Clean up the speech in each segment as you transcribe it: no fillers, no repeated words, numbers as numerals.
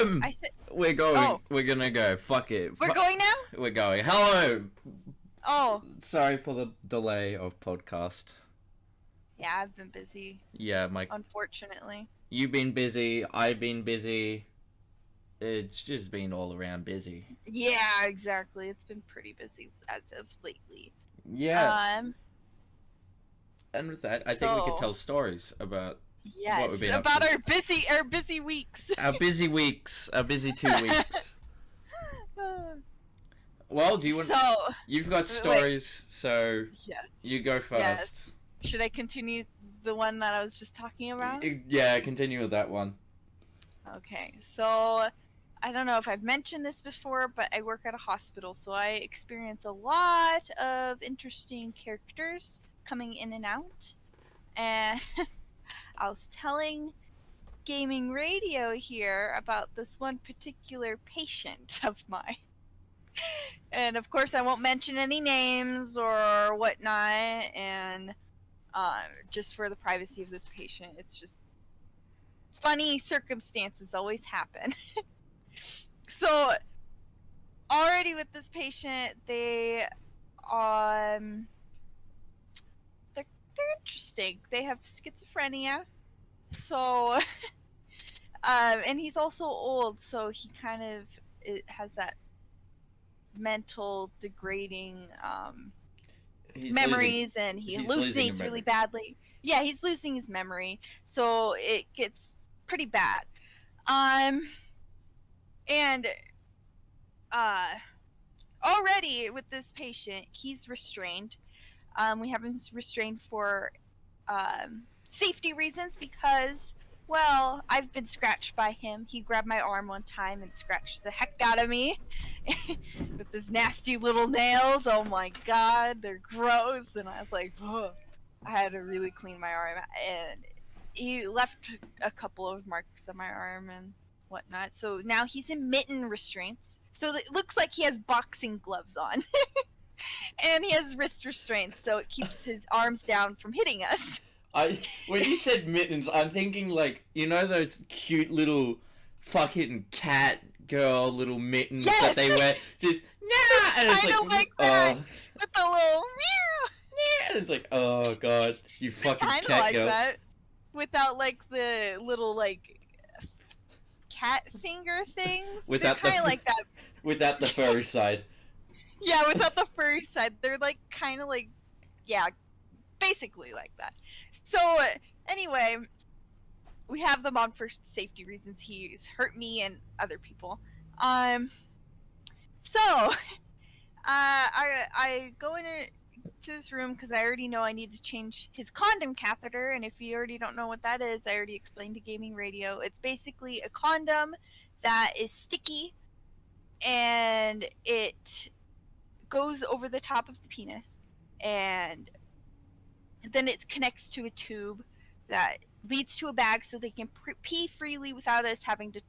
I said, We're going. oh, We're gonna go. Fuck it. we're going now? We're going. Hello. Oh, Sorry for the delay of podcast. yeah, I've been busy, Yeah, Mike. unfortunately. You've been busy. I've been busy. It's just been all around busy. Yeah, exactly. It's been pretty busy as of lately. Yeah. And with that, I think we could So, tell stories about yes, what we've been up about to. our busy weeks. Our busy weeks. Our busy 2 weeks. Well, do you want? So, You've got stories, so yes. you go first. Should I continue the one that I was just talking about? Yeah, continue with that one. Okay, so I don't know if I've mentioned this before, but I work at a hospital, so I experience a lot of interesting characters coming in and out. And I was telling Gaming Radio here about this one particular patient of mine. And of course, I won't mention any names or whatnot, and just for the privacy of this patient, it's just funny circumstances always happen. So, already with this patient, they're interesting. They have schizophrenia, so and he's also old, so he kind of has that mental degrading memories, and he hallucinates really badly. Yeah, he's losing his memory, so it gets pretty bad. And already with this patient, he's restrained. We have him restrained for safety reasons because, well, I've been scratched by him. He grabbed my arm one time and scratched the heck out of me with his nasty little nails. Oh my god, they're gross. And I was like, oh. I had to really clean my arm. And he left a couple of marks on my arm and whatnot. So now he's in mitten restraints. So it looks like he has boxing gloves on. And he has wrist restraints, so it keeps his arms down from hitting us. When you said mittens, I'm thinking like, you know those cute little fucking cat girl little mittens that they wear? Just, nah! And it's like that. With the little meow. And it's like, oh god, you fucking cat girl. Like that. Without like the little like cat finger things. They're kind of like that. Without the furry side. Yeah, without the furry side. They're like kind of like, yeah, basically like that. So anyway, we have them on for safety reasons. He's hurt me and other people. So I go into this room because I already know I need to change his condom catheter, and if you already don't know what that is, I already explained to Gaming Radio. It's basically a condom that is sticky, and it goes over the top of the penis, and then it connects to a tube that leads to a bag so they can pee freely without us having to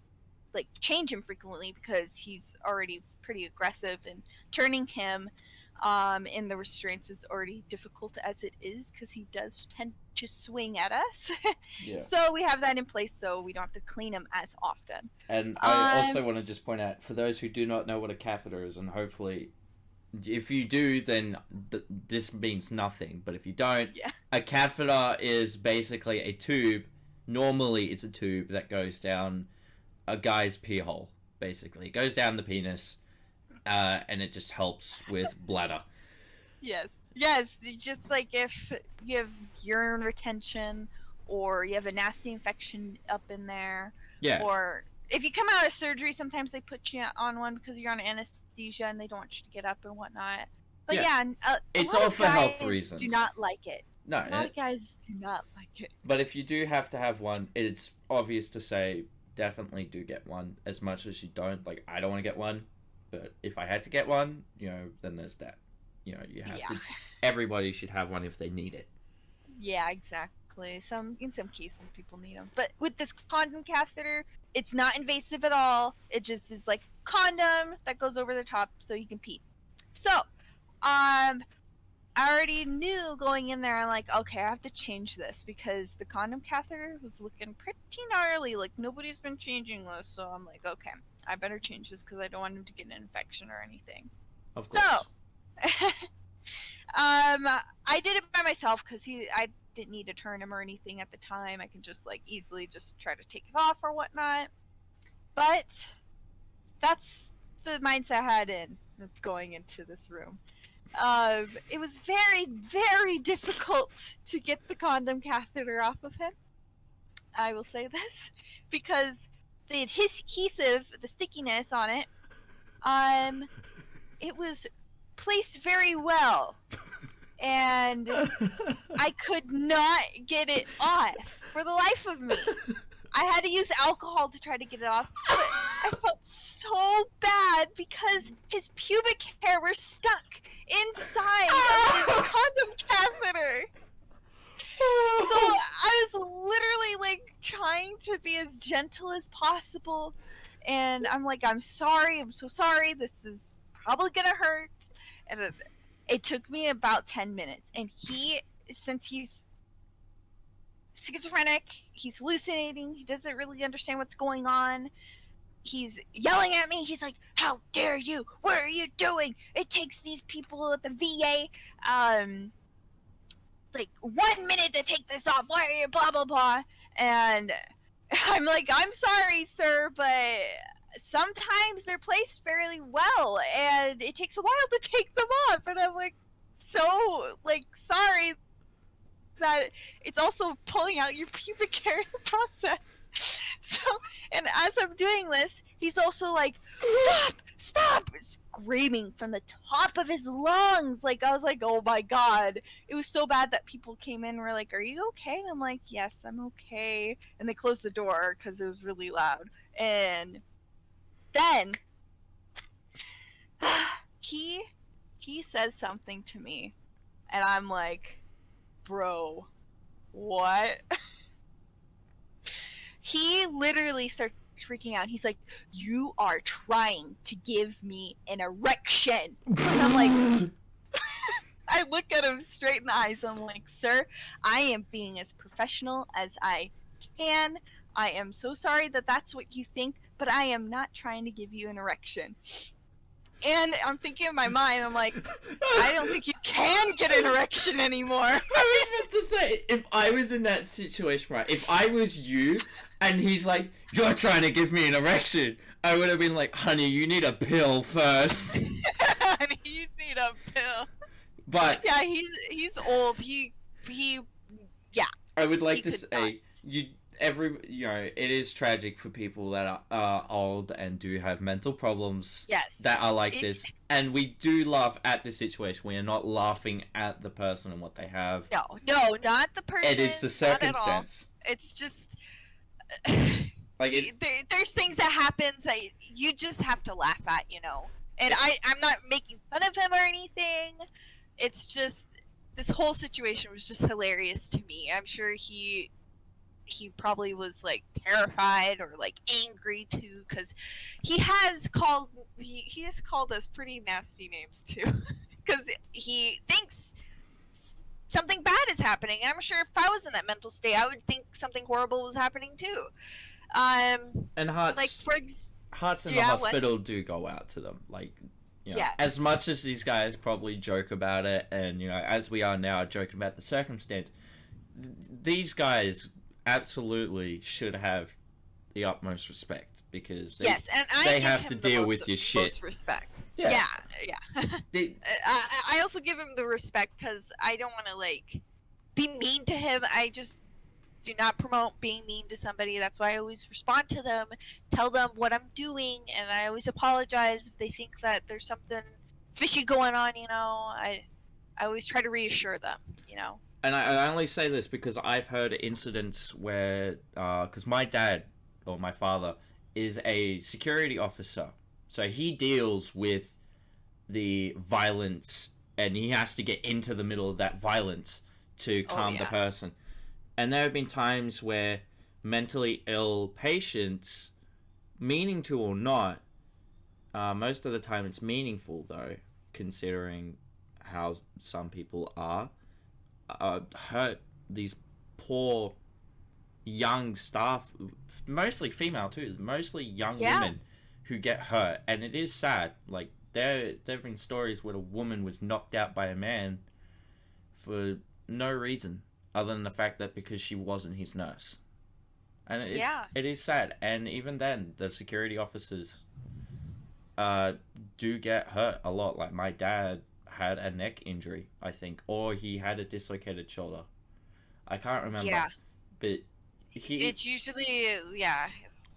like change him frequently because he's already pretty aggressive, and turning him in the restraints is already difficult as it is because he does tend to swing at us. Yeah. So we have that in place so we don't have to clean him as often. And I also want to just point out, for those who do not know what a catheter is, and hopefully if you do, then this means nothing. But if you don't, a catheter is basically a tube. Normally, it's a tube that goes down a guy's pee hole, basically. It goes down the penis, and it just helps with bladder. Yes, just like if you have urine retention, or you have a nasty infection up in there, or if you come out of surgery, sometimes they put you on one because you're on anesthesia and they don't want you to get up and whatnot. But it's all for health reasons. Do not like it. No, a lot of guys do not like it. But if you do have to have one, it's obvious to say definitely do get one. As much as you don't, like, I don't want to get one, but if I had to get one, then there's that. You have to. Everybody should have one if they need it. Yeah, exactly. In some cases, people need them. But with this condom catheter, it's not invasive at all. It just is like condom that goes over the top so you can pee. So, I already knew going in there, I'm like, okay, I have to change this because the condom catheter was looking pretty gnarly. Like, nobody's been changing this. So I'm like, okay, I better change this because I don't want him to get an infection or anything. Of So, course. I did it by myself because I didn't need to turn him or anything at the time. I can just, like, easily just try to take it off or whatnot. But that's the mindset I had in going into this room. It was very, very difficult to get the condom catheter off of him. I will say this because the adhesive, the stickiness on it, it was placed very well, and I could not get it off for the life of me. I had to use alcohol to try to get it off, but I felt so bad because his pubic hair were stuck inside of his condom catheter. So I was literally like trying to be as gentle as possible, and I'm like, I'm sorry, I'm so sorry, this is probably gonna hurt. And it took me about 10 minutes, and since he's schizophrenic, he's hallucinating, he doesn't really understand what's going on. He's yelling at me. He's like, "How dare you? What are you doing? It takes these people at the VA, like 1 minute to take this off. Why are you blah blah blah?" And I'm like, "I'm sorry, sir, but sometimes they're placed fairly well, and it takes a while to take them off." And I'm like, so like sorry that it's also pulling out your pubic hair in the process. So, and as I'm doing this, he's also like, stop, screaming from the top of his lungs. Like, I was like, oh my god. It was so bad that people came in and were like, are you okay? And I'm like, yes, I'm okay. And they closed the door because it was really loud. And then he says something to me, and I'm like, bro, what? He literally starts freaking out. He's like, you are trying to give me an erection. And I'm like, I look at him straight in the eyes. I'm like, sir, I am being as professional as I can. I am so sorry that that's what you think, but I am not trying to give you an erection. And I'm thinking in my mind, I'm like, I don't think you can get an erection anymore. I was meant to say, if I was in that situation, right, if I was you, and he's like, you're trying to give me an erection, I would have been like, honey, you need a pill first. Honey, you need a pill. But yeah, he's old. He yeah. I would like to say, it is tragic for people that are old and do have mental problems. Yes. That are like this, and we do laugh at the situation. We are not laughing at the person and what they have. No, not the person. It is the circumstance. It's just like there's things that happens that you just have to laugh at, you know. And I'm not making fun of him or anything. It's just this whole situation was just hilarious to me. I'm sure he probably was like terrified or like angry too, because he has called us pretty nasty names too, because he thinks something bad is happening. And I'm sure if I was in that mental state, I would think something horrible was happening too. And hearts, like hearts in the hospital do go out to them, like, you know, yes. As much as these guys probably joke about it, and, you know, as we are now joking about the circumstance, these guys absolutely should have the utmost respect, because they have to deal with your shit. Most respect. Yeah. I also give him the respect because I don't want to like be mean to him. I just do not promote being mean to somebody. That's why I always respond to them, tell them what I'm doing, and I always apologize if they think that there's something fishy going on. You know, I always try to reassure them. You know. And I only say this because I've heard incidents where, because my dad, or my father, is a security officer. So he deals with the violence, and he has to get into the middle of that violence to calm the person. And there have been times where mentally ill patients, meaning to or not, most of the time it's meaningful though, considering how some people are, hurt these poor young staff, mostly female too, mostly young women who get hurt. And it is sad. Like, there have been stories where a woman was knocked out by a man for no reason other than the fact that because she wasn't his nurse. And it is sad. And even then, the security officers do get hurt a lot. Like, my dad had a neck injury, I think, or he had a dislocated shoulder. I can't remember. Yeah. But it's usually,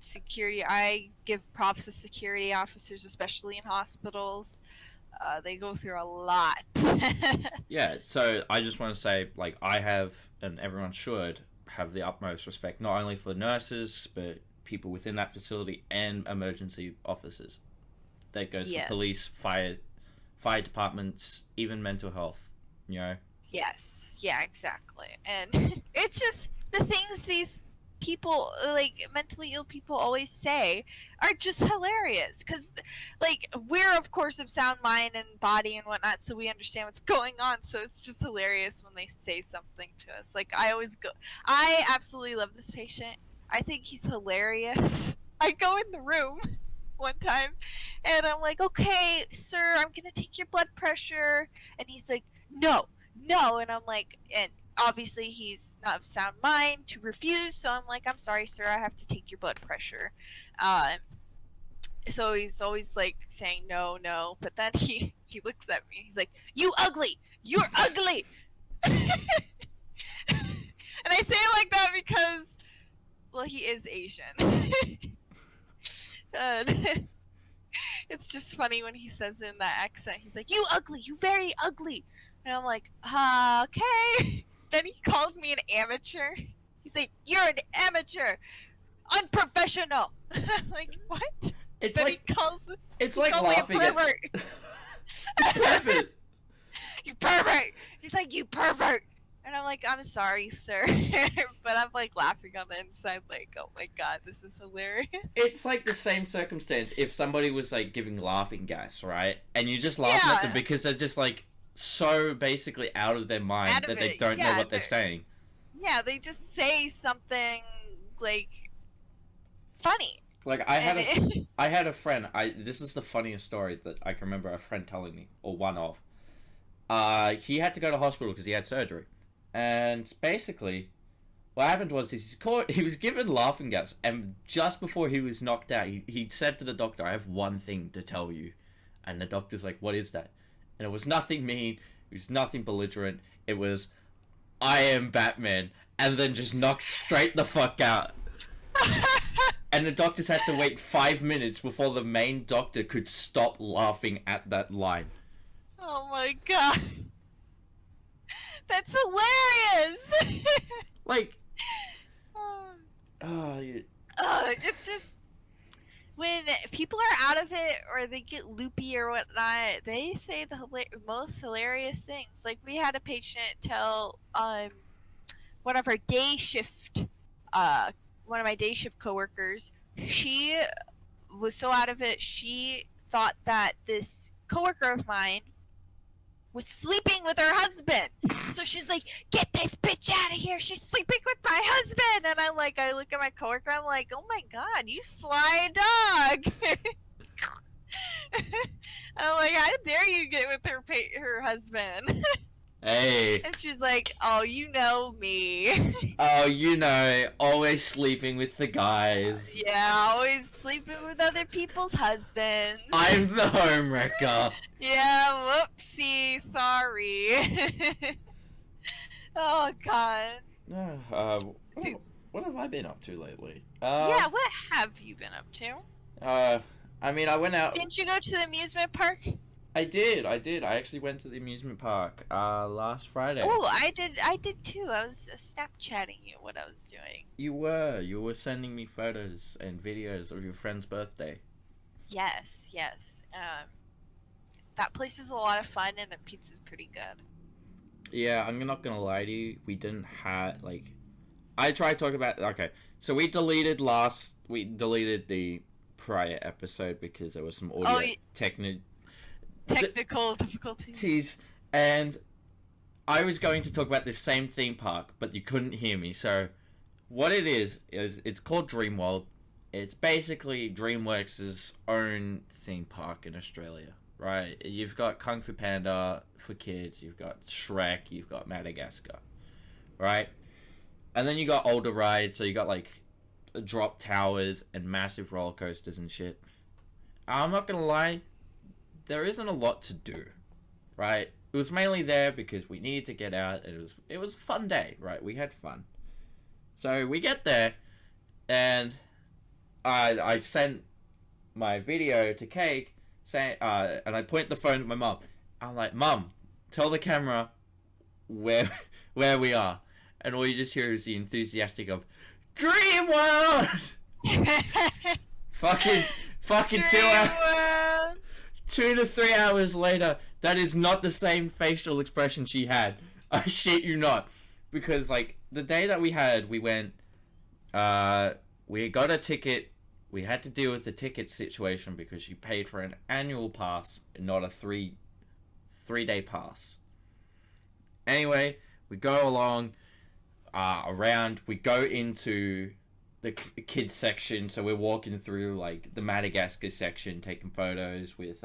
security. I give props to security officers, especially in hospitals. They go through a lot. Yeah, so I just want to say, like, I have, and everyone should have the utmost respect, not only for nurses, but people within that facility and emergency officers. That goes for police, fire departments, even mental health, you know? Yes, yeah, exactly. And it's just the things these people, like, mentally ill people always say are just hilarious. Because, like, we're, of course, of sound mind and body and whatnot, so we understand what's going on. So it's just hilarious when they say something to us. Like, I absolutely love this patient. I think he's hilarious. I go in the room one time and I'm like, okay, sir, I'm gonna take your blood pressure. And he's like, no. And I'm like, and obviously he's not of sound mind to refuse, so I'm like, I'm sorry, sir, I have to take your blood pressure. So he's always like saying no, but then he looks at me, he's like, you're ugly, and I say it like that because, well, he is Asian. It's just funny when he says it in that accent. He's like, you ugly, you very ugly. And I'm like, okay. Then he calls me an amateur. He's like, you're an amateur. Unprofessional. I'm like, what? It's then like, he calls laughing me a pervert. Pervert. You pervert. He's like, you pervert. And I'm like, I'm sorry, sir. But I'm like laughing on the inside, like, oh my god, this is hilarious. It's like the same circumstance if somebody was like giving laughing gas, right? And you just laugh at them because they're just like so basically out of their mind that they don't know what they're saying. Yeah, they just say something like funny. Like, I had a friend. This is the funniest story that I can remember a friend telling me, or one of. He had to go to hospital because he had surgery. And basically, what happened was he was given laughing gas, and just before he was knocked out, he said to the doctor, I have one thing to tell you. And the doctor's like, what is that? And it was nothing mean, it was nothing belligerent, it was, I am Batman, and then just knocked straight the fuck out. And the doctors had to wait 5 minutes before the main doctor could stop laughing at that line. Oh my god. That's hilarious! Like, it's just, when people are out of it or they get loopy or whatnot, they say the most hilarious things. Like, we had a patient tell one of my day shift coworkers, she was so out of it, she thought that this coworker of mine was sleeping with her husband. So she's like, get this bitch out of here, she's sleeping with my husband. And I'm like, I look at my coworker, I'm like, oh my god, you sly dog. I'm like, how dare you get with her husband? Hey. And she's like, oh, you know me. Oh, you know, always sleeping with the guys. Yeah, always sleeping with other people's husbands. I'm the homewrecker. Yeah, whoopsie, sorry. Oh, God. What have I been up to lately? Yeah, what have you been up to? I mean, I went out... Didn't you go to the amusement park? I did. I actually went to the amusement park last Friday. Oh, I did too. I was Snapchatting you what I was doing. You were sending me photos and videos of your friend's birthday. Yes. That place is a lot of fun and the pizza's pretty good. Yeah, I'm not gonna lie to you. We didn't have, like... I tried talking about... Okay, so we deleted the prior episode because there was some audio technical difficulties. And I was going to talk about this same theme park, but you couldn't hear me. So what it is it's called Dreamworld. It's basically DreamWorks' own theme park in Australia, right? You've got Kung Fu Panda for kids, you've got Shrek, you've got Madagascar, right? And then you got older rides, so you got like drop towers and massive roller coasters and shit. I'm not gonna lie, there isn't a lot to do, right? It was mainly there because we needed to get out. It was a fun day, right? We had fun. So we get there, and I sent my video to Cake, saying, and I point the phone at my mum. I'm like, Mum, tell the camera where we are, and all you just hear is the enthusiastic of Dreamworld. fucking 2 to 3 hours later, that is not the same facial expression she had. I shit you not, because like the day that we went, we got a ticket. We had to deal with the ticket situation because she paid for an annual pass and not a three-day pass. Anyway, we go along around. We go into the kids section, so we're walking through like the Madagascar section, taking photos with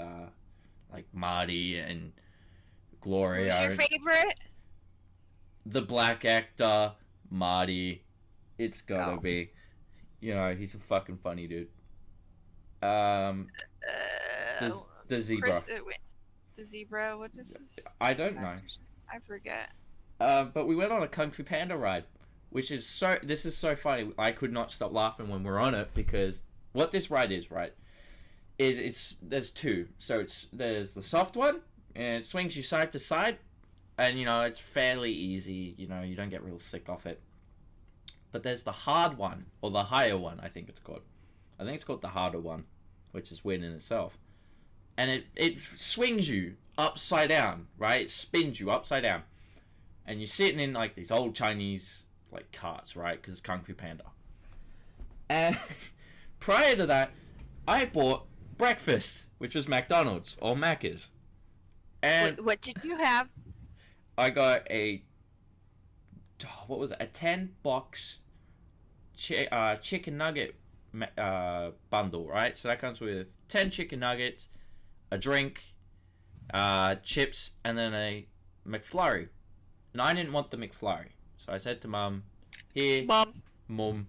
like Marty and Gloria. Who's your favorite? The black actor, Marty. It's gotta be. You know, he's a fucking funny dude. The zebra. The zebra? What is this? I don't know. I forget. But we went on a Kung Fu Panda ride, which is this is so funny. I could not stop laughing when we're on it because what this ride is, right, there's two. So there's the soft one, and it swings you side to side, and, you know, it's fairly easy. You know, you don't get real sick off it. But there's the hard one, or the higher one, I think it's called. I think it's called the harder one, which is weird in itself. And it swings you upside down, right? It spins you upside down. And you're sitting in, like, these old Chinese, like, carts, right? Because it's Kung Fu Panda. And prior to that, I bought breakfast, which was McDonald's, or Macca's. And what did you have? I got what was it? A 10-box chicken nugget bundle, right? So that comes with 10 chicken nuggets, a drink, chips, and then a McFlurry. And I didn't want the McFlurry, so I said to Mum, "Here, Mum.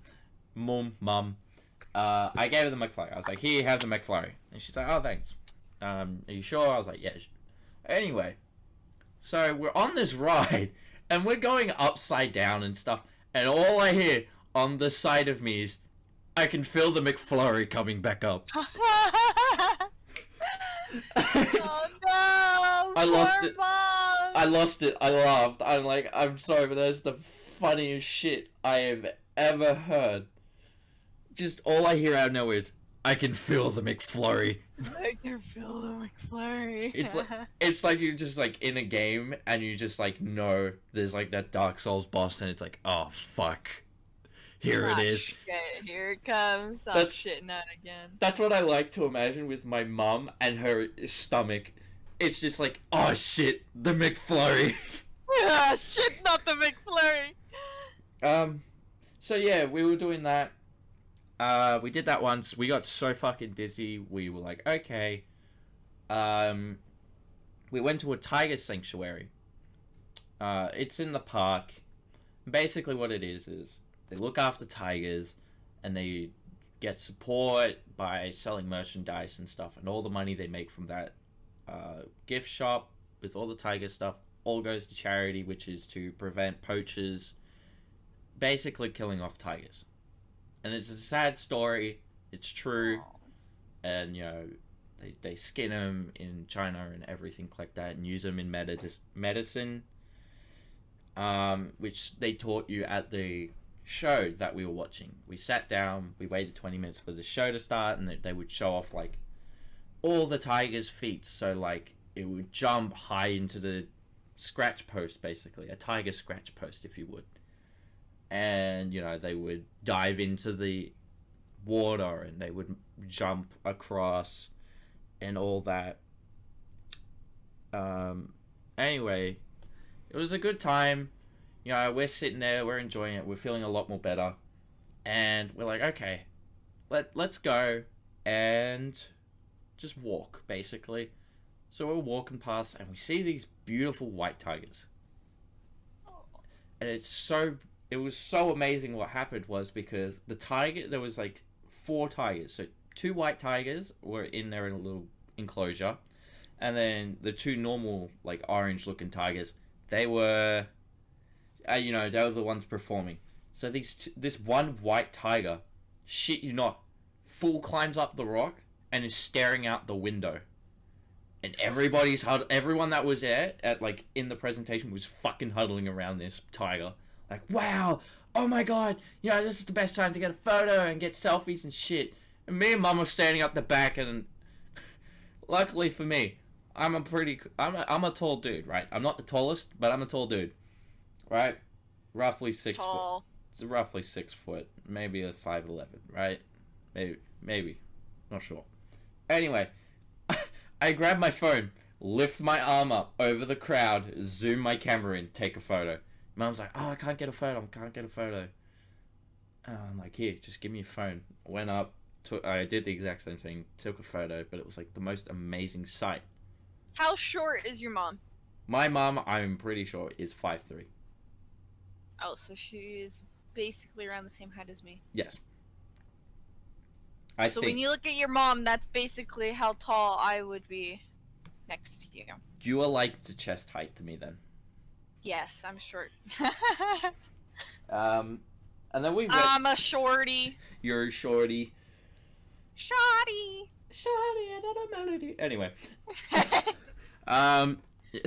I gave her the McFlurry. I was like, "Here, have the McFlurry," and she's like, "Oh, thanks. Are you sure?" I was like, "Yeah." Anyway, so we're on this ride. And we're going upside down and stuff. And all I hear on the side of me is, I can feel the McFlurry coming back up. Oh no! I lost it. Mom. I lost it. I laughed. I'm like, I'm sorry, but that's the funniest shit I have ever heard. Just all I hear out of nowhere is, I can feel the McFlurry. I can feel the McFlurry. It's like you're just like in a game and you just like know there's like that Dark Souls boss and it's like, oh fuck, here it is. Shit, here it comes. I'm shitting out again. That's what I like to imagine with my mum and her stomach. It's just like, oh shit, the McFlurry. Ah, shit, not the McFlurry. So yeah, we were doing that. We did that once. We got so fucking dizzy. We were like, okay. We went to a tiger sanctuary. It's in the park. Basically what it is they look after tigers and they get support by selling merchandise and stuff. And all the money they make from that gift shop with all the tiger stuff all goes to charity, which is to prevent poachers basically killing off tigers. And it's a sad story. It's true. And, you know, they skin them in China and everything like that and use them in medicine. Which they taught you at the show that we were watching. We sat down. We waited 20 minutes for the show to start. And they would show off, like, all the tiger's feet. So, like, it would jump high into the scratch post, basically. A tiger scratch post, if you would. And, you know, they would dive into the water and they would jump across and all that. And Anyway, it was a good time. You know, we're sitting there, we're enjoying it, we're feeling a lot more better. And we're like, okay, let's go and just walk, basically. So we're walking past and we see these beautiful white tigers. And it was so amazing what happened was because there was like 4 tigers. So 2 white tigers were in there in a little enclosure. And then the 2 normal, like, orange looking tigers, they were, they were the ones performing. So this one white tiger, shit you not, full climbs up the rock and is staring out the window. And everyone that was there at, like, in the presentation was fucking huddling around this tiger. Like, wow, oh my god, this is the best time to get a photo and get selfies and shit. And me and Mum were standing up the back, and luckily for me, I'm a tall dude, right? I'm not the tallest, but I'm a tall dude, right? Roughly 6 foot. It's roughly 6 foot, maybe a 5'11", right? Maybe, not sure. Anyway, I grab my phone, lift my arm up over the crowd, zoom my camera in, take a photo. Mum's like, oh, I can't get a photo. And I'm like, here, just give me your phone. Went up, I did the exact same thing, took a photo, but it was like the most amazing sight. How short is your mom? My mom, I'm pretty sure, is 5'3". Oh, so she is basically around the same height as me. Yes. So when you look at your mom, that's basically how tall I would be next to you. You are like to chest height to me then. Yes, I'm short. And then we went... I'm a shorty. You're a shorty. Shorty, another melody. Anyway.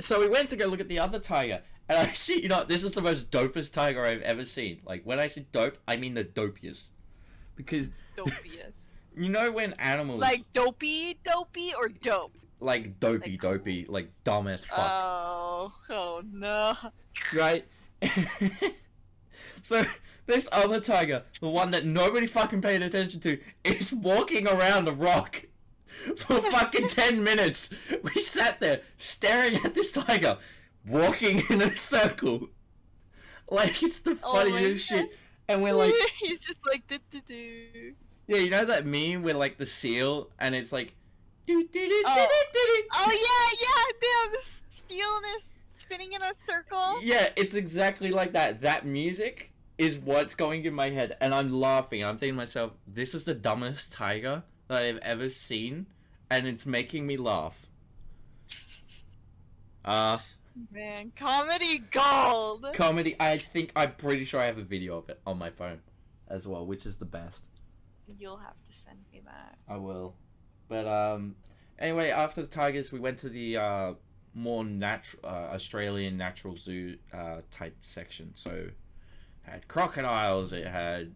So we went to go look at the other tiger. And I see, this is the most dopest tiger I've ever seen. Like, when I say dope, I mean the dopiest. Because... Dopiest. When animals... Like dopey, or dope? Like dopey, like dumb as fuck. Oh no. Right? So, this other tiger, the one that nobody fucking paid attention to, is walking around a rock for fucking 10 minutes. We sat there, staring at this tiger, walking in a circle. Like, it's the funniest shit. And we're like... He's just like, do-do-do. Yeah, you know that meme with, like, the seal, and it's like... Oh yeah, the seal is spinning in a circle. Yeah, it's exactly like that. That music is what's going in my head, and I'm laughing. I'm thinking to myself, this is the dumbest tiger that I've ever seen, and it's making me laugh. Man, comedy gold! Comedy, I'm pretty sure I have a video of it on my phone as well, which is the best. You'll have to send me that. I will. But, anyway, after the tigers, we went to the, more Australian natural zoo, type section. So, it had crocodiles, it had...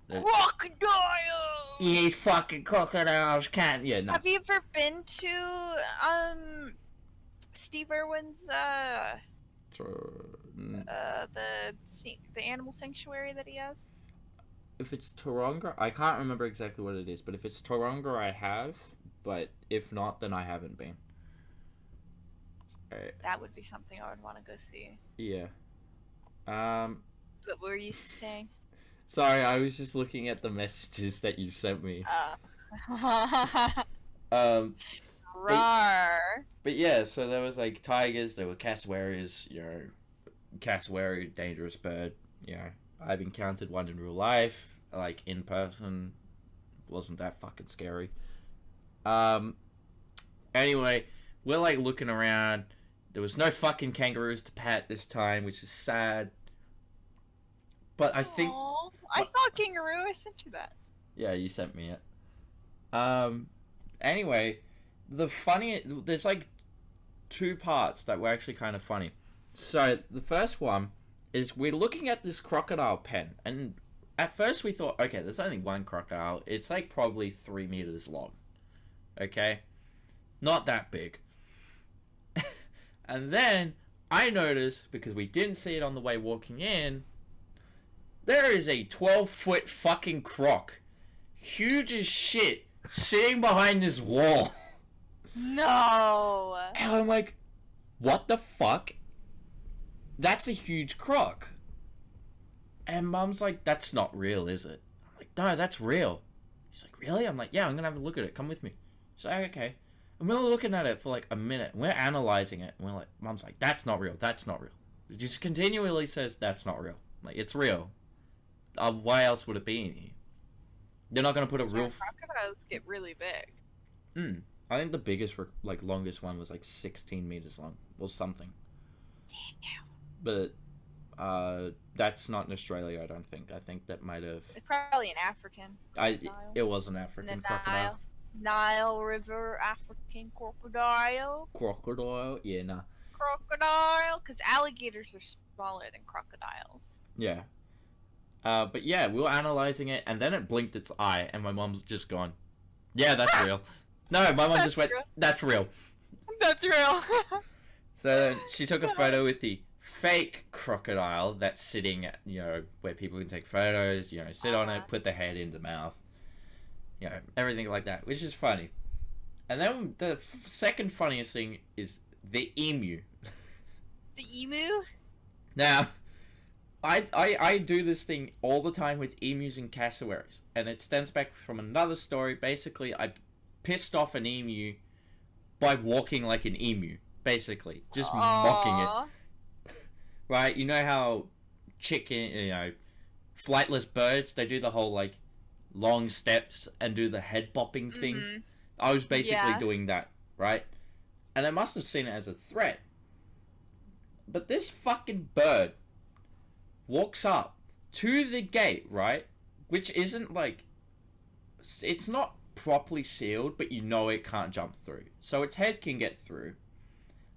Crocodiles! Yeah, fucking crocodiles can't... Yeah, no. Have you ever been to, Steve Irwin's, the animal sanctuary that he has? If it's Taronga, I can't remember exactly what it is, but if it's Taronga, I have, but if not, then I haven't been. That would be something I would want to go see. Yeah. But what were you saying? Sorry, I was just looking at the messages that you sent me. Rawr. But yeah, so there was like tigers, there were cassowaries, cassowary, dangerous bird, I've encountered one in real life, like in person. Wasn't that fucking scary. Anyway, we're like looking around. There was no fucking kangaroos to pat this time, which is sad. But I think... Aww, I saw a kangaroo, I sent you that. Yeah, you sent me it. Anyway, there's like 2 parts that were actually kind of funny. So, the first one is we're looking at this crocodile pen, and at first we thought, okay, there's only one crocodile. It's like probably 3 meters long. Okay? Not that big. And then I noticed, because we didn't see it on the way walking in, there is a 12-foot fucking croc, huge as shit, sitting behind this wall. No. And I'm like, what the fuck? That's a huge croc. And Mum's like, that's not real, is it? I'm like, no, that's real. She's like, really? I'm like, yeah, I'm gonna have a look at it. Come with me. She's like, okay. And we're looking at it for like a minute. We're analyzing it. And we're like, Mum's like, that's not real. That's not real. It just continually says, that's not real. Like, it's real. Why else would it be in here? They're not gonna put a real... Crocodiles get really big. I think the biggest, like, longest one was like 16 meters long. Or something. Damn. But, that's not in Australia, I don't think. I think that might have... It's probably an African. It was an African crocodile. Nile River African crocodile. Crocodile? Yeah, nah. Crocodile, because alligators are smaller than crocodiles. Yeah. But yeah, we were analyzing it, and then it blinked its eye, and my mom's just gone, yeah, that's real. No, my mom just went, that's real. That's real. So she took a photo with the fake crocodile that's sitting at, where people can take photos, sit on it, put the head in the mouth, everything like that, which is funny. And then the second funniest thing is the emu. The emu? Now, I do this thing all the time with emus and cassowaries, and it stems back from another story. Basically, I pissed off an emu by walking like an emu, basically. Just mocking it. Right? You know how flightless birds, they do the whole, like, long steps and do the head bopping thing? Mm-hmm. I was basically doing that, right? And I must have seen it as a threat. But this fucking bird walks up to the gate, right? Which isn't like... It's not properly sealed, but it can't jump through. So its head can get through.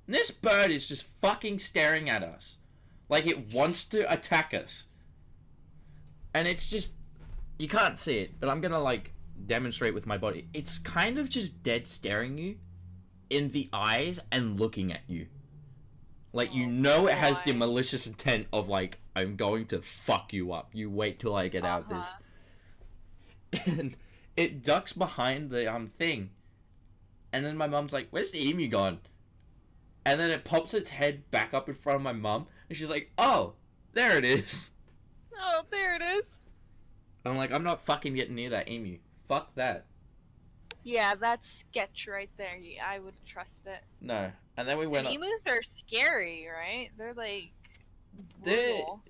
And this bird is just fucking staring at us. Like it wants to attack us. And it's just... You can't see it, but I'm gonna, like, demonstrate with my body. It's kind of just dead staring you in the eyes and looking at you. Like, it has the malicious intent of, like, I'm going to fuck you up. You wait till I get out of this. And it ducks behind the thing. And then my mum's like, where's the emu gone? And then it pops its head back up in front of my mum. And she's like, oh, there it is. Oh, there it is. I'm like, I'm not fucking getting near that emu. Fuck that. Yeah, that's sketch right there. I wouldn't trust it. No. And then we went and emus are scary, right? They're like brutal.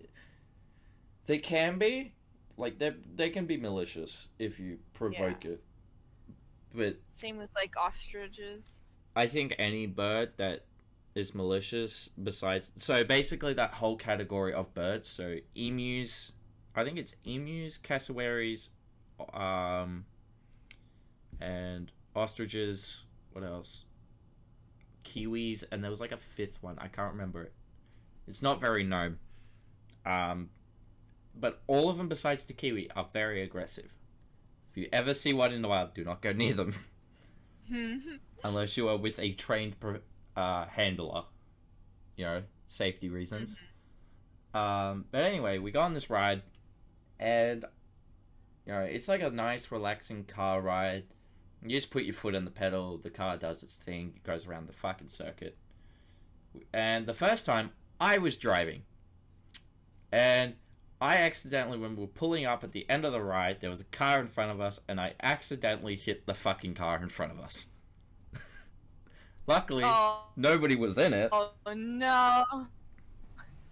They can be. Like, they can be malicious if you provoke it. But same with, like, ostriches. I think any bird that is malicious besides... So, basically that whole category of birds. So, emus... I think it's emus, cassowaries, and ostriches. What else? Kiwis, and there was like a fifth one. I can't remember it. It's not very known. But all of them besides the kiwi are very aggressive. If you ever see one in the wild, do not go near them. Unless you are with a trained handler. Safety reasons. But anyway, we got on this ride. And, it's like a nice, relaxing car ride. You just put your foot on the pedal, the car does its thing, it goes around the fucking circuit. And the first time, I was driving. And I accidentally, when we were pulling up at the end of the ride, there was a car in front of us, and I accidentally hit the fucking car in front of us. Luckily, nobody was in it. Oh, no.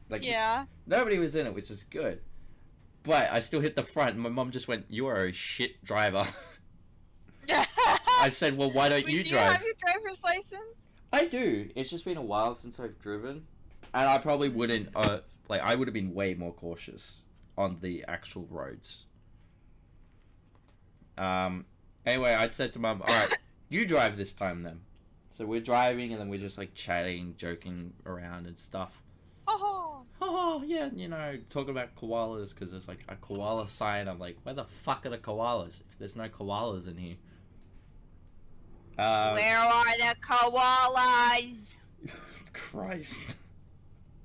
Like, nobody was in it, which is good. But I still hit the front, and my mom just went, you are a shit driver. I said, well, why don't you drive? Do you have your driver's license? I do. It's just been a while since I've driven. And I probably wouldn't, I would have been way more cautious on the actual roads. Anyway, I'd said to Mum, alright, you drive this time then. So we're driving, and then we're just, like, chatting, joking around and stuff. Oh, yeah, talking about koalas, because there's, like, a koala sign. I'm like, where the fuck are the koalas? If there's no koalas in here. Where are the koalas? Christ.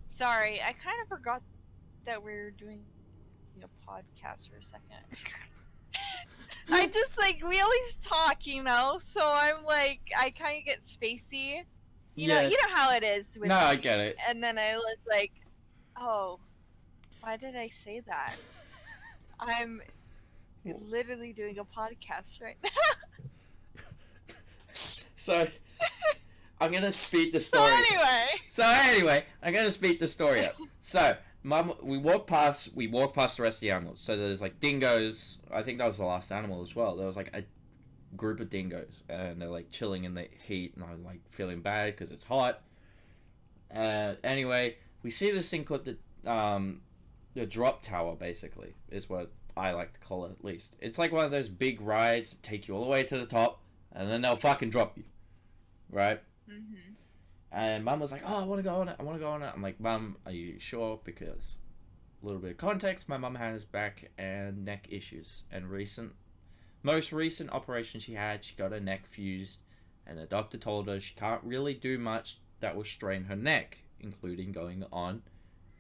Sorry, I kind of forgot that we were doing a podcast for a second. I just, like, we always talk, so I'm like, I kind of get spacey. You know how it is. With no, I get it. And then I was like, oh, why did I say that? I'm literally doing a podcast right now. So, I'm gonna speed the story. So anyway, I'm gonna speed the story up. So, Mum, we walked past the rest of the animals. So there's like dingoes. I think that was the last animal as well. There was like a group of dingoes, and they're like chilling in the heat, and I'm like feeling bad because it's hot. Anyway, we see this thing called the drop tower. Basically, is what I like to call it. At least it's like one of those big rides that take you all the way to the top, and then they'll fucking drop you, right? Mm-hmm. And Mum was like, "Oh, I want to go on it. I want to go on it." I'm like, "Mum, are you sure?" Because a little bit of context: my mum has back and neck issues, and most recent operation she had, she got her neck fused, and the doctor told her she can't really do much that will strain her neck, including going on,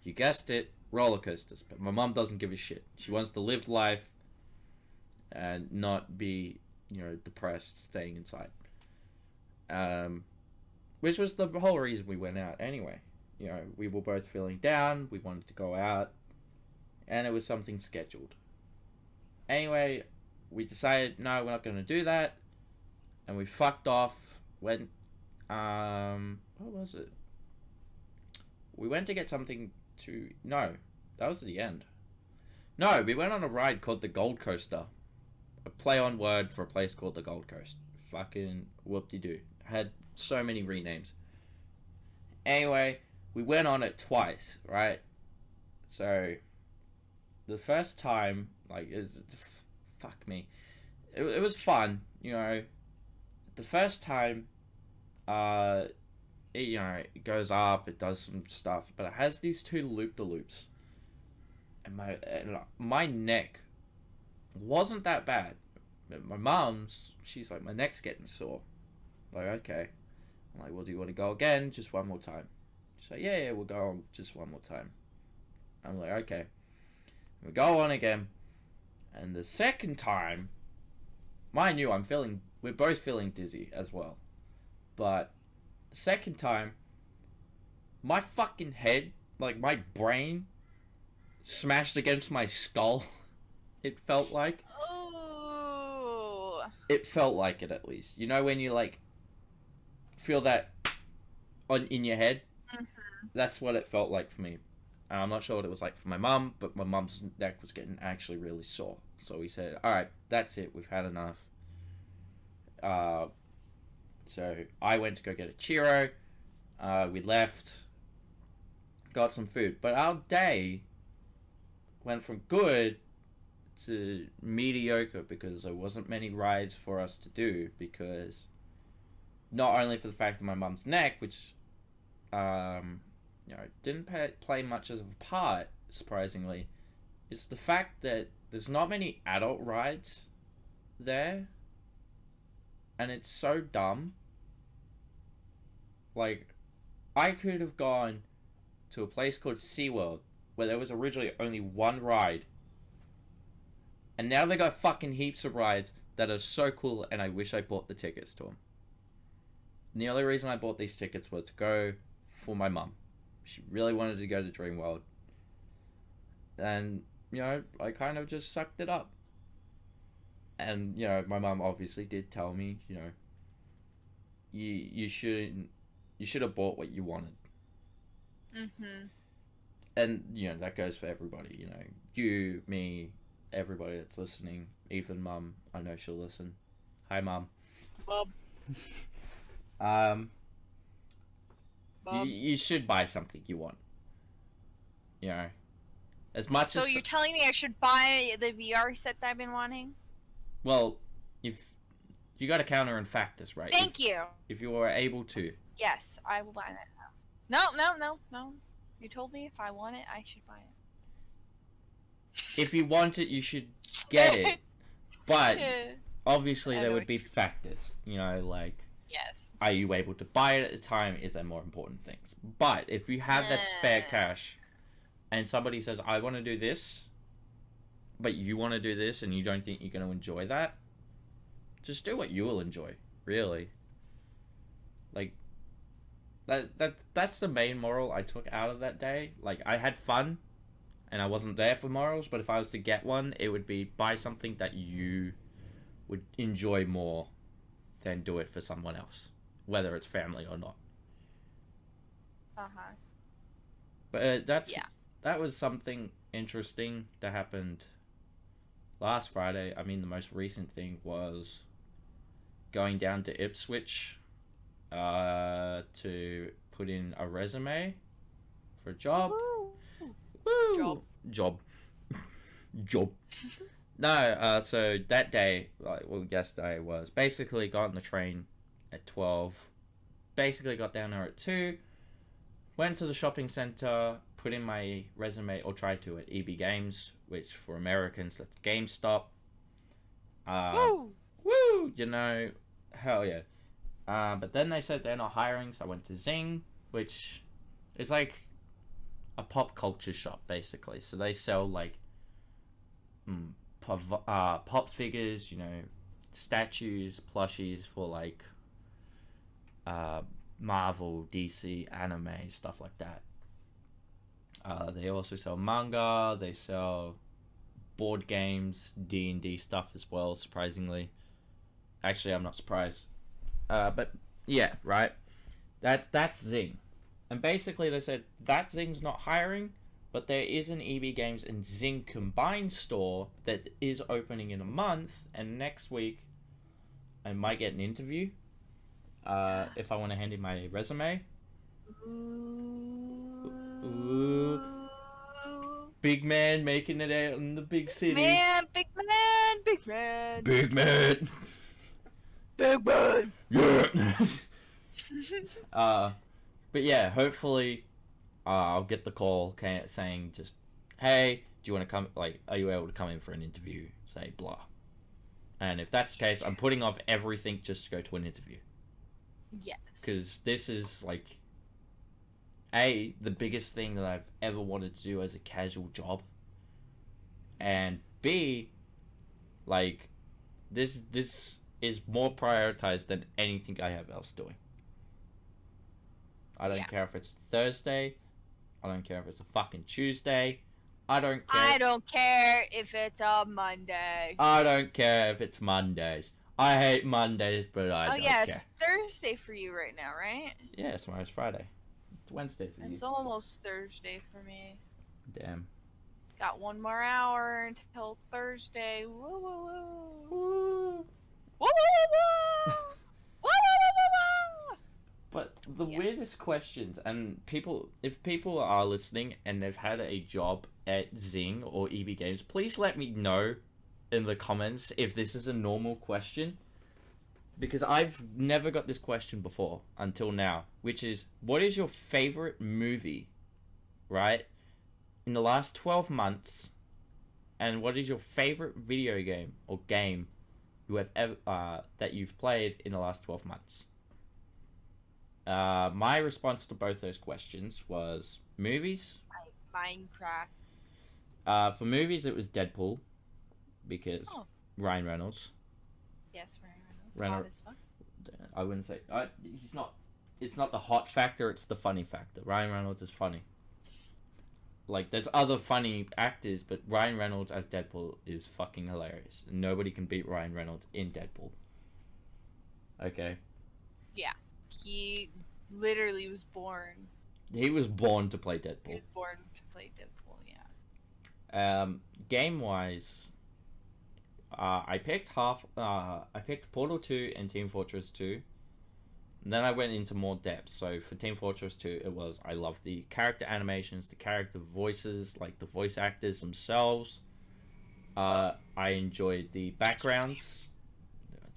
you guessed it, roller coasters. But my mum doesn't give a shit. She wants to live life and not be, depressed, staying inside. Which was the whole reason we went out anyway. We were both feeling down, we wanted to go out, and it was something scheduled. Anyway, we decided, no, we're not going to do that, and we fucked off, what was it? We went to get something no, that was at the end. No, we went on a ride called the Gold Coaster. A play on word for a place called the Gold Coast. Fucking whoop-de-doo. Had so many renames. Anyway, we went on it twice, right? So, the first time, fuck me. It was fun, The first time, it goes up, it does some stuff, but it has these two loop-de-loops. And my neck wasn't that bad. My mum's, she's like, my neck's getting sore. I'm like, okay. I'm like, well, do you want to go again? Just one more time. She's like, yeah, we'll go on just one more time. I'm like, okay. We go on again. And the second time, mind you, we're both feeling dizzy as well. But the second time, my fucking head, my brain, smashed against my skull. It felt like. Oh. It felt like it, at least. When you, feel that in your head? Mm-hmm. That's what it felt like for me. I'm not sure what it was like for my mum, but my mum's neck was getting actually really sore. So we said, alright, that's it, we've had enough. So I went to go get a Chiro. We left, got some food. But our day went from good to mediocre because there wasn't many rides for us to do, because not only for the fact that my mum's neck, which didn't play much as a part, surprisingly, it's the fact that there's not many adult rides there, and it's so dumb. I could have gone to a place called SeaWorld, where there was originally only one ride, and now they got fucking heaps of rides that are so cool, and I wish I bought the tickets to them. And the only reason I bought these tickets was to go for my mum. She really wanted to go to Dreamworld. And, I kind of just sucked it up. And, my mum obviously did tell me, you should have bought what you wanted. Mm-hmm. And, that goes for everybody, you, me, everybody that's listening, even Mum. I know she'll listen. Hi, Mum. Bob. You should buy something you want. As much as... So you're telling me I should buy the VR set that I've been wanting? Well, if you got to counter and factors, right? Thank you. If you were able to. Yes, I will buy that now. No. You told me if I want it, I should buy it. If you want it, you should get it. But obviously there would be factors, Yes. Are you able to buy it at the time? Is there more important things? But if you have that spare cash and somebody says, I want to do this, but you want to do this and you don't think you're going to enjoy that, just do what you will enjoy, really. That's the main moral I took out of that day. Like, I had fun, and I wasn't there for morals. But if I was to get one, it would be buy something that you would enjoy more than do it for someone else, whether it's family or not. But that was something interesting that happened last Friday. I mean, the most recent thing was going down to Ipswich to put in a resume for a job. Woo! Job. No, so that day, yesterday was basically got on the train at 12, basically got down there at 2, went to the shopping centre, put in my resume, or tried to, at EB Games, which for Americans, that's GameStop. Woo! You know, hell yeah. But then they said they're not hiring, so I went to Zing, which is like a pop culture shop, basically. So they sell, like, pop figures, you know, statues, plushies for, like, Marvel, DC, anime, stuff like that. They also sell manga, they sell board games, D&D stuff as well, surprisingly. Actually, I'm not surprised. But, yeah, right? That's Zing. And basically they said, that Zing's not hiring, but there is an EB Games and Zing combined store that is opening in a month, and next week I might get an interview if I want to hand in my resume. Ooh. Big man making it out in the big city. Big man. Yeah. But yeah, hopefully I'll get the call saying just, hey, do you want to come, like, are you able to come in for an interview? Say, blah. And if that's the case, I'm putting off everything just to go to an interview. Yes. Because this is, like, A, the biggest thing that I've ever wanted to do as a casual job. And B, like, this is more prioritized than anything I have else doing. I don't care if it's Thursday. I don't care if it's a fucking Tuesday. I don't care if it's a Monday. I don't care if it's Mondays. I hate Mondays, but I don't care. It's Thursday for you right now, right? Yeah, tomorrow's Friday. It's Wednesday for you. It's almost Thursday for me. Damn. Got 1 more hour until Thursday. Woo woo woo. Woo. Woo woo woo woo. Woo woo woo woo. But the weirdest questions, and if people are listening and they've had a job at Zing or EB Games, please let me know in the comments if this is a normal question. Because I've never got this question before until now, which is, what is your favorite movie, right, in the last 12 months, and what is your favorite video game or game you have ever that you've played in the last 12 months? My response to both those questions was movies. Minecraft. For movies, it was Deadpool, because Ryan Reynolds. Yes, Ryan Reynolds. I wouldn't say he's not. It's not the hot factor; it's the funny factor. Ryan Reynolds is funny. Like, there's other funny actors, but Ryan Reynolds as Deadpool is fucking hilarious. Nobody can beat Ryan Reynolds in Deadpool. Okay. Yeah, he literally was born. He was born to play Deadpool. He was born to play Deadpool. Yeah. Game wise, I picked Portal 2 and Team Fortress 2. And then I went into more depth. So for Team Fortress 2, it was, I love the character animations, the character voices, like the voice actors themselves. I enjoyed the backgrounds.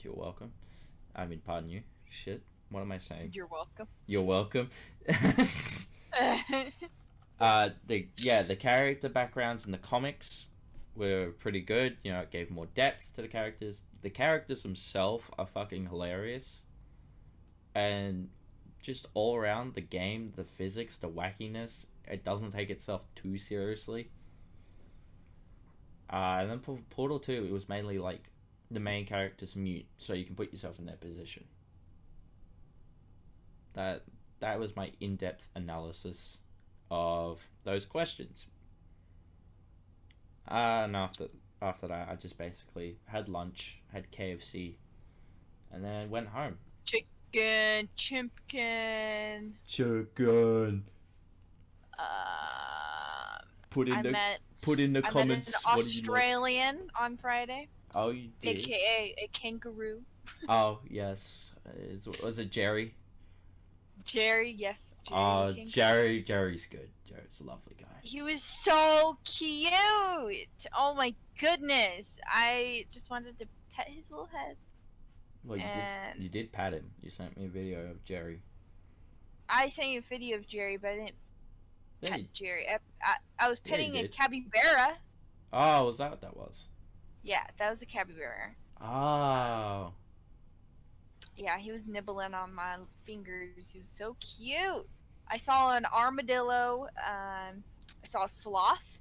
You're welcome. I mean, pardon you. Shit. What am I saying? You're welcome. You're welcome. The character backgrounds in the comics were pretty good. You know, it gave more depth to the characters. The characters themselves are fucking hilarious. And just all around the game, the physics, the wackiness, it doesn't take itself too seriously. And then for Portal 2, it was mainly like the main character's mute, so you can put yourself in their position. that was my in-depth analysis of those questions. And after that, I just basically had lunch, had KFC, and then went home. Chicken, chimpkin. Chicken. Put in the comments. I met an Australian on Friday. Oh, you did? AKA a kangaroo. Oh, yes. Was it Jerry? Jerry, yes. Jerry. Jerry's good. Jerry's a lovely guy. He was so cute. Oh my goodness. I just wanted to pet his little head. Well, you did pat him. You sent me a video of Jerry. I sent you a video of Jerry, but I didn't pet Jerry. I was petting a capybara. Oh, was that what that was? Yeah, that was a capybara. Oh. Yeah, he was nibbling on my fingers. He was so cute. I saw an armadillo. I saw a sloth.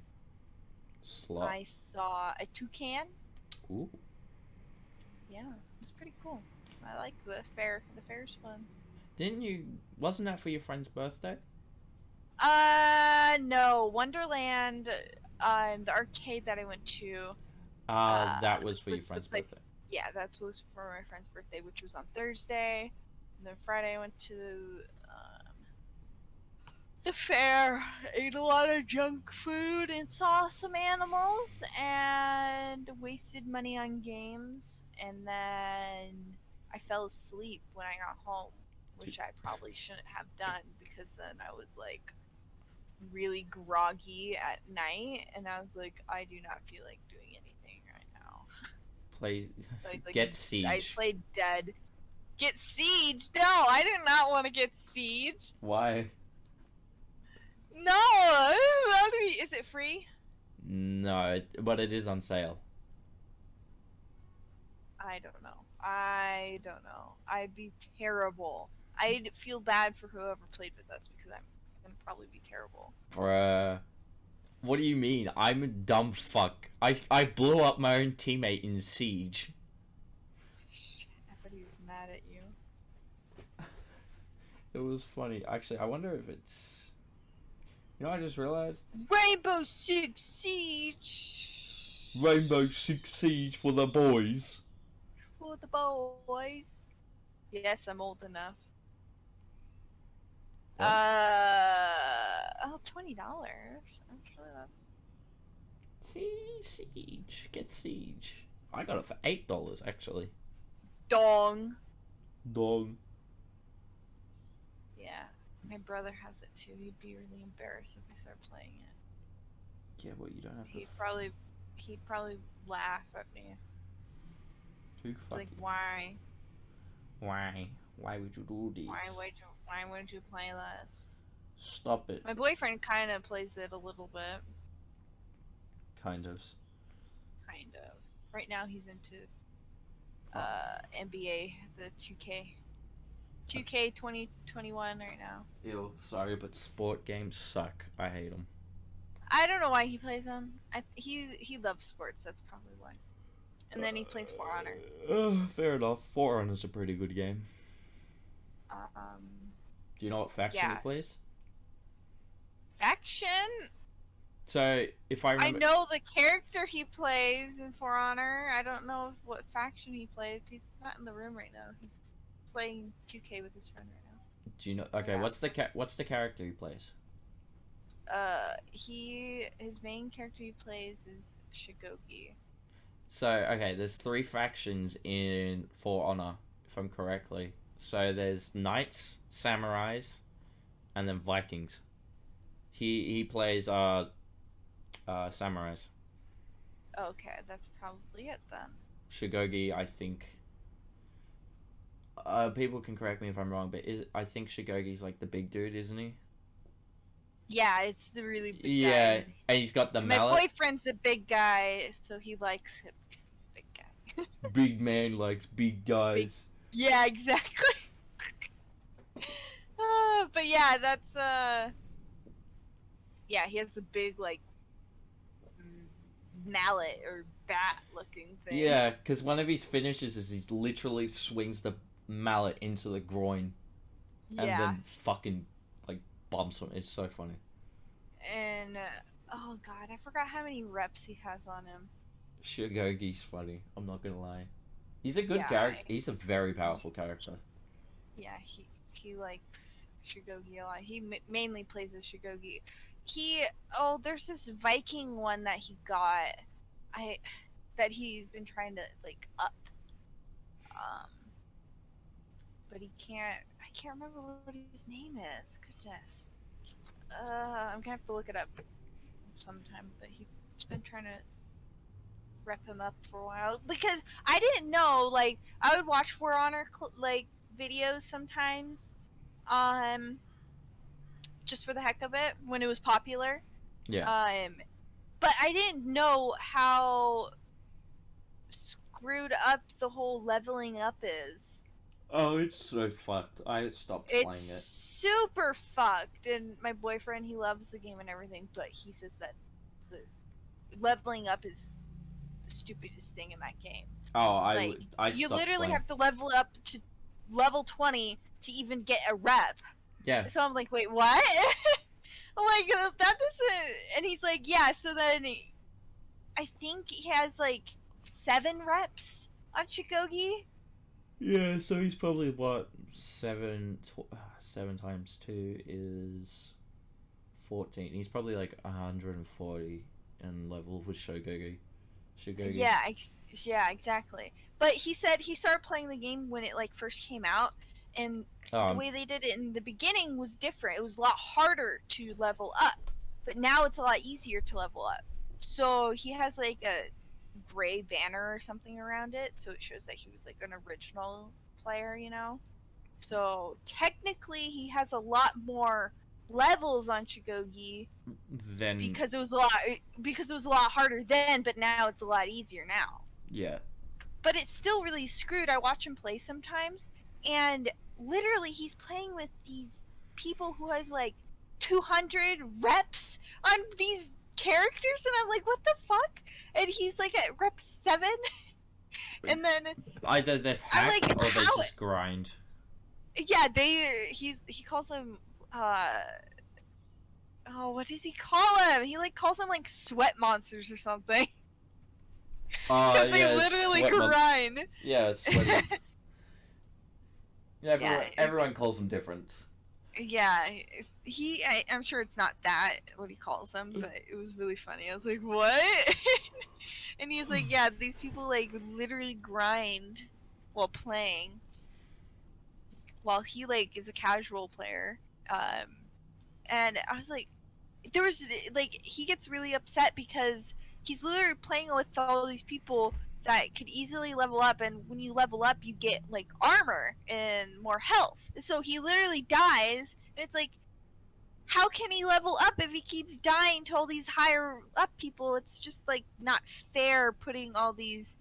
I saw a toucan. Ooh. Yeah, it was pretty cool. I like the fair. The fair's fun. Wasn't that for your friend's birthday? No. Wonderland, the arcade that I went to. That was for your friend's birthday. Yeah, that was for my friend's birthday, which was on Thursday. And then Friday I went to the fair, ate a lot of junk food and saw some animals and wasted money on games. And then I fell asleep when I got home, which I probably shouldn't have done because then I was like really groggy at night and I was like, I do not feel like doing anything right now. Get Siege. I played Dead. Get Siege? No, I do not want to get Siege. Why? No! Is it free? No, but it is on sale. I don't know. I'd be terrible. I'd feel bad for whoever played with us because I'm gonna probably be terrible. What do you mean? I'm a dumb fuck. I blew up my own teammate in Siege. Shit, I bet he was mad at you. It was funny. Actually, I wonder if it's... You know, I just realized... Rainbow Six Siege! Rainbow Six Siege for the boys. For the boys. Yes, I'm old enough. What? $20. I'm sure that's... Siege. Get Siege. I got it for $8, actually. Dong. Yeah. My brother has it too. He'd be really embarrassed if we start playing it. Yeah, well, you don't have to... He'd probably laugh at me. Too fucking... Like, why? Why would you do this? Why would you play this? Stop it. My boyfriend kind of plays it a little bit. Kind of. Right now he's into NBA, the 2K 2021 right now. Ew, sorry, but sport games suck. I hate them. I don't know why he plays them. He loves sports, that's probably why. And then he plays For Honor. Fair enough. For Honor's a pretty good game. Do you know what faction he plays? Faction? So, if I remember... I know the character he plays in For Honor. I don't know what faction he plays. He's not in the room right now. He's playing 2K with his friend right now. Do you know... Okay, what's the character he plays? His main character he plays is Shigogi. So, okay, there's 3 factions in For Honor, if I'm correctly. So there's Knights, Samurais, and then Vikings. He plays Samurais. Okay, that's probably it then. Shigogi, I think... people can correct me if I'm wrong, but I think Shigogi's like the big dude, isn't he? Yeah, it's the really big guy. Yeah, and he's got the mallet. My boyfriend's a big guy, so he likes him because he's a big guy. Big man likes big guys. Yeah, exactly. But yeah, that's yeah, he has the big like mallet or bat looking thing. Yeah, because one of his finishes is he literally swings the mallet into the groin. and Yeah. then fucking like bumps him. It's so funny. And oh god, I forgot how many reps he has on him. Shigogi's funny. I'm not gonna lie. He's a good Yeah. character. He's a very powerful character. Yeah, he likes Shigogi a lot. He mainly plays as Shigogi. There's this Viking one that he got. I that he's been trying to like up. Um, but he can't. I can't remember what his name is. Goodness. I'm gonna have to look it up sometime. But he's been trying to rep him up for a while because I didn't know. Like I would watch For Honor like videos sometimes, just for the heck of it when it was popular. Yeah. But I didn't know how screwed up the whole leveling up is. Oh, it's so fucked. I stopped playing it. It's super fucked. And my boyfriend, he loves the game and everything, but he says that the leveling up is the stupidest thing in that game. Oh, I you literally have to level up to level 20 to even get a rep. Yeah. So I'm like, wait, what? I'm like, that doesn't. And he's like, yeah. So then, I think he has like 7 reps on Shigogi. Yeah. So he's probably what 7 times 2 is 14. He's probably like 140 in level with Shigogi. Yeah, exactly. But he said he started playing the game when it like first came out, and the way they did it in the beginning was different. It was a lot harder to level up, but now it's a lot easier to level up. So he has like a gray banner or something around it, so it shows that he was like an original player, you know. So technically, he has a lot more levels on Shigogi then because it was a lot harder then, but now it's a lot easier now. Yeah. But it's still really screwed. I watch him play sometimes, and literally he's playing with these people who has like 200 reps on these characters, and I'm like, what the fuck? And he's like at rep 7, and then either they've hacked or they just grind. Yeah, he calls them what does he call him? He like calls them like sweat monsters or something. Because they literally grind. Yeah, sweaties. Yeah, everyone calls them different. Yeah, I'm sure it's not that what he calls them, but it was really funny. I was like, what? And he's like, yeah, these people like literally grind while playing, while he like is a casual player. And I was like, there was like, he gets really upset because he's literally playing with all these people that could easily level up, and when you level up you get like armor and more health. So he literally dies, and it's like, how can he level up if he keeps dying to all these higher up people? It's just like not fair putting all these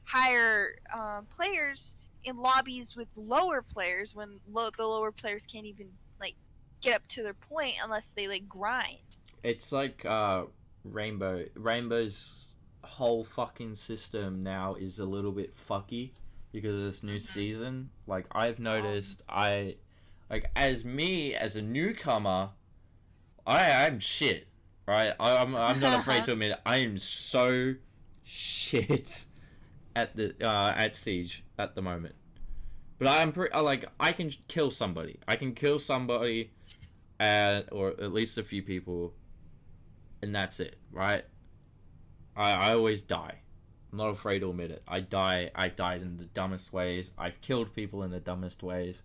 higher players in lobbies with lower players when the lower players can't even like get up to their point unless they like grind. It's like Rainbow's whole fucking system now is a little bit fucky because of this new season. Like, I've noticed, as a newcomer, I'm shit, right? I'm not afraid to admit it. I am so shit at the at Siege at the moment. But I can kill somebody. Or at least a few people, and that's it, right? I always die. I'm not afraid to admit it. I've died in the dumbest ways. I've killed people in the dumbest ways.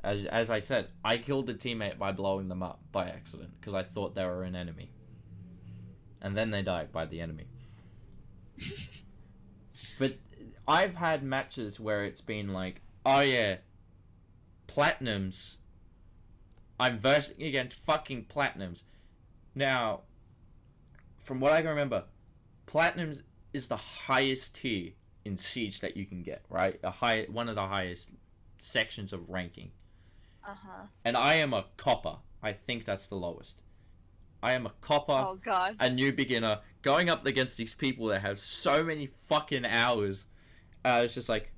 As I said, I killed a teammate by blowing them up by accident because I thought they were an enemy. And then they died by the enemy. But I've had matches where it's been like, oh yeah, platinums. I'm versing against fucking platinums. Now, from what I can remember, platinums is the highest tier in Siege that you can get, right? One of the highest sections of ranking. And I am a copper. I think that's the lowest. I am a copper. Oh god. A new beginner going up against these people that have so many fucking hours. It's just like,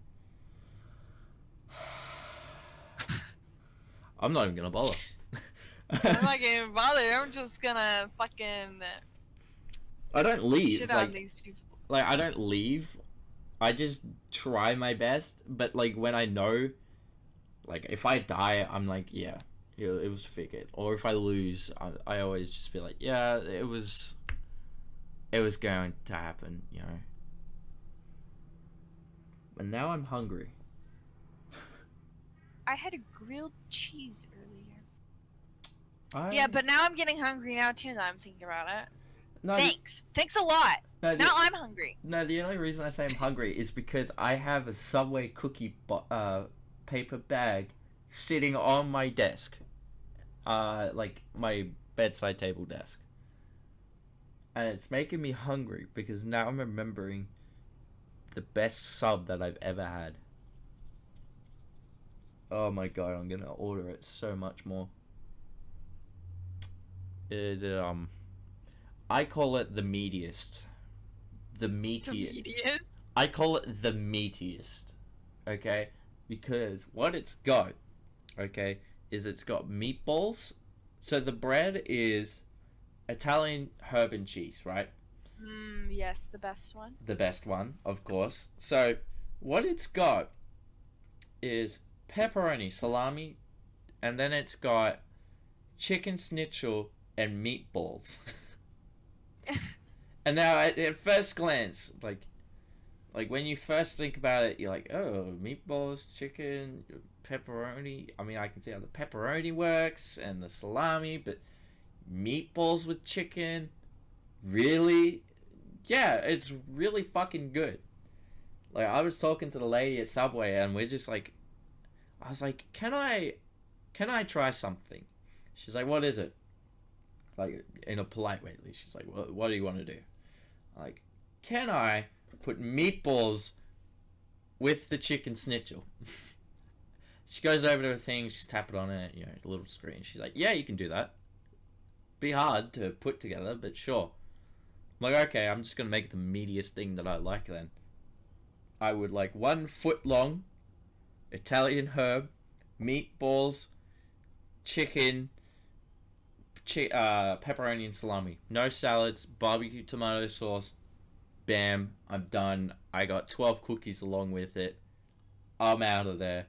I'm not even gonna bother. I'm not gonna bother. I'm just gonna fucking I don't leave. shit Like, on these people. like I don't leave. I just try my best. But like when I know, like if I die, I'm like, yeah, it was figured. Or if I lose, I always just be like, yeah, it was going to happen, you know. And now I'm hungry. I had a grilled cheese earlier. Yeah, but now I'm getting hungry now too. That I'm thinking about it. No, Thanks a lot. No, now I'm hungry. No, the only reason I say I'm hungry is because I have a Subway cookie paper bag sitting on my desk, like my bedside table desk, and it's making me hungry because now I'm remembering the best sub that I've ever had. Oh my god, I'm gonna order it so much more. I call it the meatiest. The meatiest. I call it the meatiest. Okay? Because what it's got, okay, is it's got meatballs. So the bread is Italian herb and cheese, right? Yes, the best one. The best one, of course. So what it's got is pepperoni, salami, and then it's got chicken schnitzel and meatballs. And now at first glance, like when you first think about it, you're like, oh, meatballs, chicken, pepperoni. I mean, I can see how the pepperoni works and the salami, but meatballs with chicken, really? Yeah, it's really fucking good. Like, I was talking to the lady at Subway, and we're just like, I was like, can I try something? She's like, what is it? Like, in a polite way, at least. She's like, what do you want to do? Like, can I put meatballs with the chicken schnitzel? She goes over to her thing, she's tapping on it, you know, the little screen. She's like, yeah, you can do that. Be hard to put together, but sure. I'm like, okay, I'm just going to make the meatiest thing that I like then. I would like 1 foot long Italian herb, meatballs, chicken, pepperoni and salami. No salads, barbecue tomato sauce. Bam, I'm done. I got 12 cookies along with it. I'm out of there.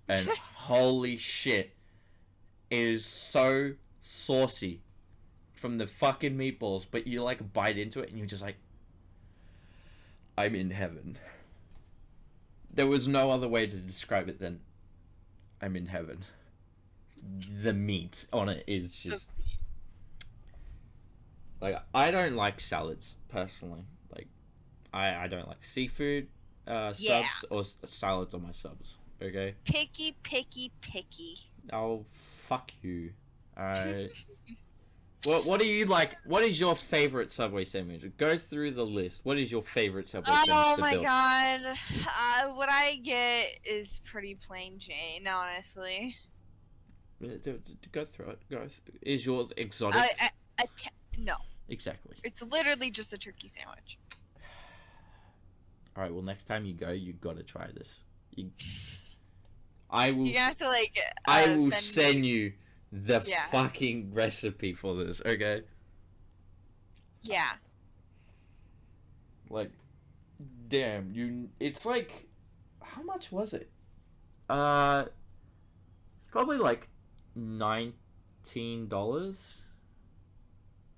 And holy shit, it is so saucy from the fucking meatballs, but you like bite into it and you're just like, I'm in heaven. There was no other way to describe it than I'm in heaven. The meat on it is just like, I don't like salads personally. Like, I don't like seafood subs or salads on my subs. Okay. Picky. Oh, fuck you. Alright. What do you like? What is your favorite Subway sandwich? Go through the list. What is your favorite Subway sandwich? Oh my god. What I get is pretty plain Jane, honestly. Go through it. Is yours exotic? No. Exactly. It's literally just a turkey sandwich. Alright, well, next time you go, you gotta try this. I will. You have to, like. I will send you the fucking recipe for this, okay? Yeah. Like, damn, it's like, how much was it? It's probably like $19.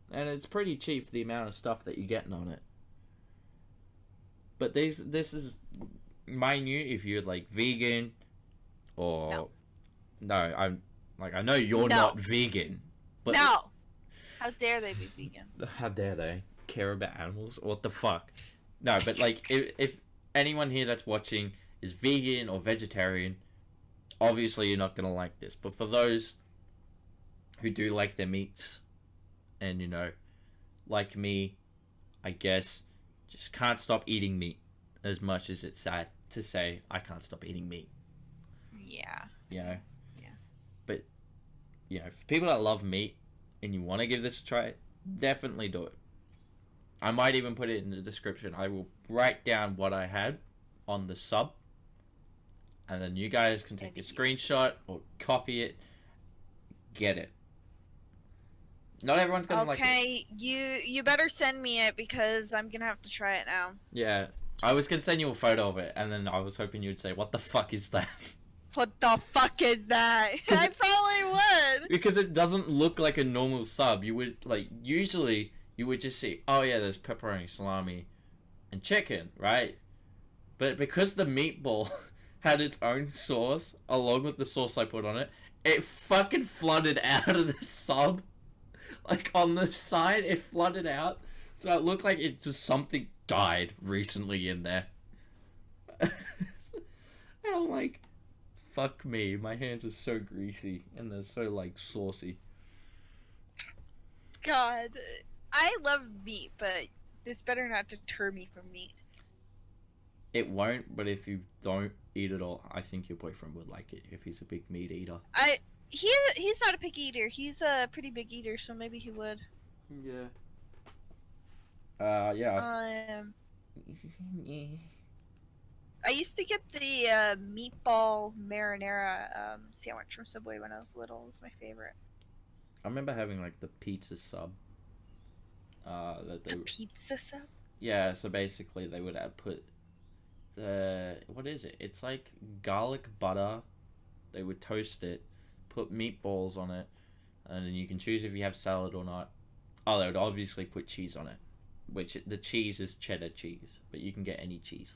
And it's pretty cheap for the amount of stuff that you're getting on it. But this is minute if you're like vegan or no, I'm like, I know you're not vegan, but no, how dare they be vegan? How dare they care about animals? What the fuck? No, but like, if anyone here that's watching is vegan or vegetarian, obviously you're not gonna like this. But for those who do like their meats, and you know, like me, I guess, just can't stop eating meat. As much as it's sad to say, I can't stop eating meat. Yeah. You know? Yeah. But, you know, for people that love meat and you want to give this a try, definitely do it. I might even put it in the description. I will write down what I had on the sub, and then you guys can take a screenshot or copy it get it. Not everyone's gonna like it. Okay, you better send me it because I'm gonna have to try it now. Yeah, I was gonna send you a photo of it, and then I was hoping you'd say, "What the fuck is that?" What the fuck is that? I probably would. Because it doesn't look like a normal sub. You would like usually you would just see, oh yeah, there's pepperoni, salami, and chicken, right? But because the meatball had its own sauce along with the sauce I put on it, it fucking flooded out of the sub. Like on the side, it flooded out, so it looked like it just something died recently in there. And I'm like, fuck me, my hands are so greasy and they're so like saucy. God, I love meat, but this better not deter me from meat. It won't, but if you don't eat it all, I think your boyfriend would like it if he's a big meat eater. He's not a picky eater. He's a pretty big eater, so maybe he would. Yeah. Yeah. I used to get the meatball marinara sandwich from Subway when I was little. It was my favorite. I remember having like the pizza sub. The pizza sub? Yeah, so basically they would put the what is it? It's like garlic butter. They would toast it, put meatballs on it, and then you can choose if you have salad or not. Oh, they would obviously put cheese on it, which the cheese is cheddar cheese, but you can get any cheese.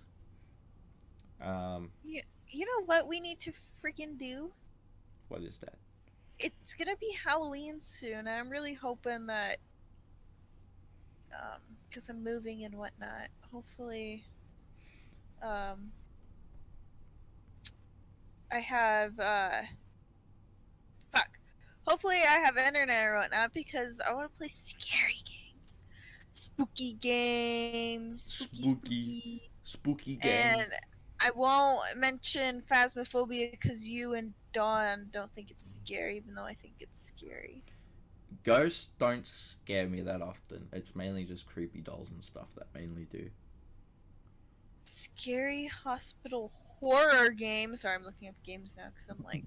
You know what we need to freaking do? What is that? It's gonna be Halloween soon, and I'm really hoping that, because I'm moving and whatnot, hopefully, I have, hopefully I have internet or whatnot, because I want to play scary games. Spooky games. Spooky game. And I won't mention Phasmophobia because you and Dawn don't think it's scary, even though I think it's scary. Ghosts don't scare me that often. It's mainly just creepy dolls and stuff that mainly do. Scary hospital horror games. Sorry, I'm looking up games now because I'm like,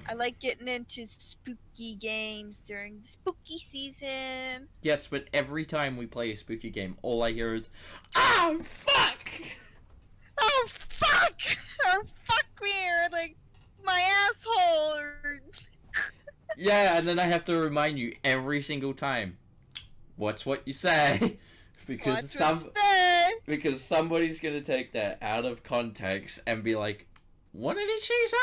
I like getting into spooky games during the spooky season. Yes, but every time we play a spooky game, all I hear is, "Oh fuck! Oh fuck! Or fuck me! Or like my asshole!" Or... Yeah, and then I have to remind you every single time. Watch what you say. Because because somebody's gonna take that out of context and be like, "What did she say?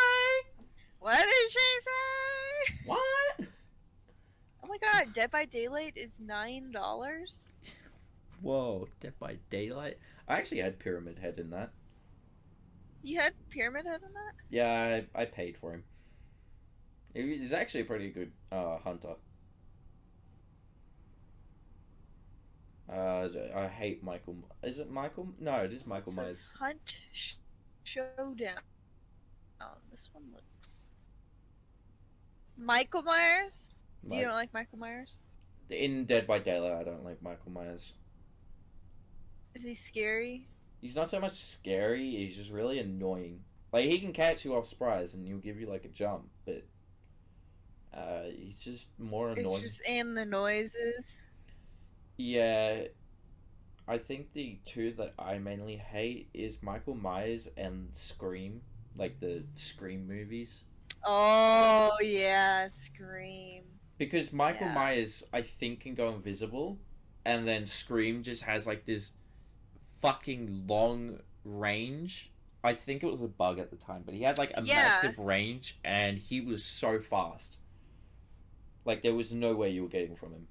What did she say? What?" Oh my god, Dead by Daylight is $9. Whoa, Dead by Daylight. I actually had Pyramid Head in that. You had Pyramid Head in that? Yeah, I paid for him. He's actually a pretty good hunter. I hate Michael. Is it Michael? No, it is Michael Myers. Hunt Showdown. Oh, this one looks. Michael Myers? You don't like Michael Myers? In Dead by Daylight, I don't like Michael Myers. Is he scary? He's not so much scary, he's just really annoying. Like, he can catch you off surprise and he'll give you, like, a jump, but... he's just more annoying. It's just and the noises. Yeah, I think the two that I mainly hate is Michael Myers and Scream, like the Scream movies. Oh yeah, Scream. Because Michael Myers, I think, can go invisible, and then Scream just has like this fucking long range. I think it was a bug at the time, but he had like a massive range, and he was so fast. Like there was no way you were getting from him.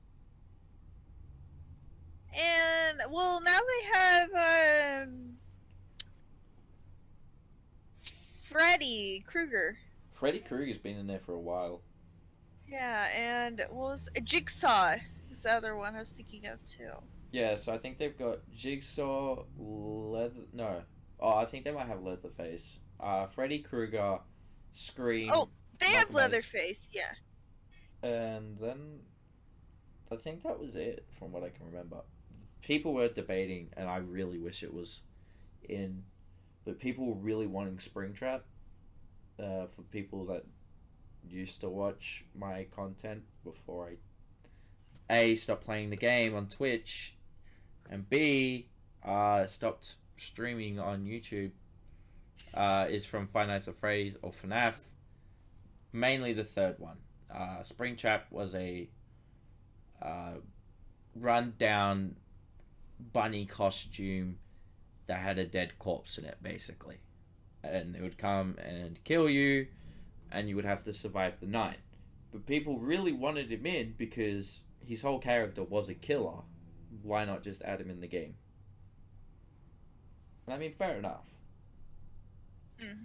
And well, now they have Freddy Krueger. Freddy Krueger's been in there for a while. Yeah, and what was Jigsaw? Was the other one I was thinking of too. Yeah, so I think they've got Jigsaw, I think they might have Leatherface. Freddy Krueger, Scream. Oh, they have Leatherface, yeah. And then I think that was it from what I can remember. People were debating, and I really wish it was in, but people were really wanting Springtrap for people that used to watch my content before I A, stopped playing the game on Twitch, and B, stopped streaming on YouTube, is from Five Nights at Freddy's or FNAF. Mainly the third one. Springtrap was a run-down bunny costume that had a dead corpse in it, basically. And it would come and kill you, and you would have to survive the night. But people really wanted him in because his whole character was a killer. Why not just add him in the game? And I mean, fair enough. Mm-hmm.